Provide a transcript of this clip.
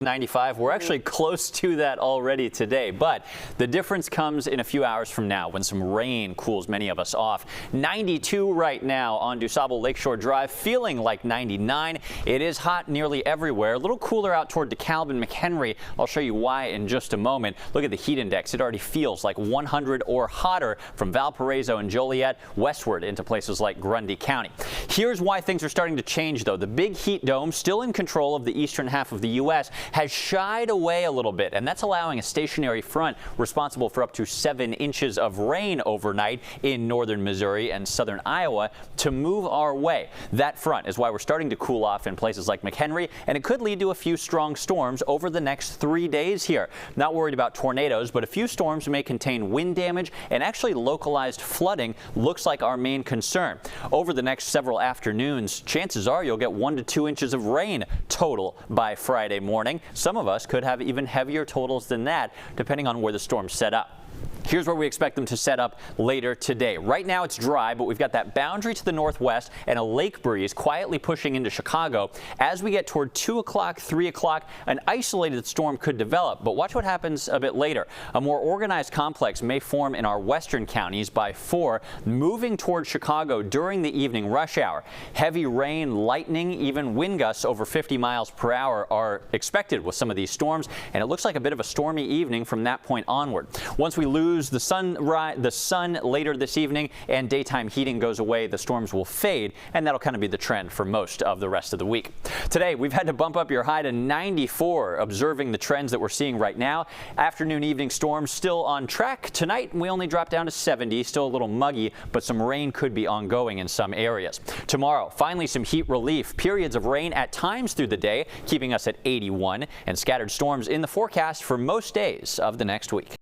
95. We're actually close to that already today, but the difference comes in a few hours from now when some rain cools many of us off. 92 right now on DuSable Lakeshore Drive, feeling like 99. It is hot nearly everywhere. A little cooler out toward DeKalb and McHenry. I'll show you why in just a moment. Look at the heat index. It already feels like 100 or hotter from Valparaiso and Joliet westward into places like Grundy County. Here's why things are starting to change, though. The big heat dome, still in control of the eastern half of the U.S., has shied away a little bit, and that's allowing a stationary front responsible for up to 7 inches of rain overnight in northern Missouri and southern Iowa to move our way. That front is why we're starting to cool off in places like McHenry, and it could lead to a few strong storms over the next 3 days here. Not worried about tornadoes, but a few storms may contain wind damage, and actually localized flooding looks like our main concern. Over the next several afternoons, chances are you'll get 1 to 2 inches of rain total by Friday morning. Some of us could have even heavier totals than that, depending on where the storms set up. Here's where we expect them to set up later today. Right now it's dry, but we've got that boundary to the northwest and a lake breeze quietly pushing into Chicago. As we get toward 2 o'clock, 3 o'clock, an isolated storm could develop, but watch what happens a bit later. A more organized complex may form in our western counties by 4, moving toward Chicago during the evening rush hour. Heavy rain, lightning, even wind gusts over 50 miles per hour are expected with some of these storms, and it looks like a bit of a stormy evening from that point onward. Once we lose the sun later this evening and daytime heating goes away, the storms will fade, and that'll kind of be the trend for most of the rest of the week. Today, we've had to bump up your high to 94, observing the trends that we're seeing right now. Afternoon, evening storms still on track. Tonight, we only drop down to 70, still a little muggy, but some rain could be ongoing in some areas. Tomorrow, finally some heat relief. Periods of rain at times through the day, keeping us at 81, and scattered storms in the forecast for most days of the next week.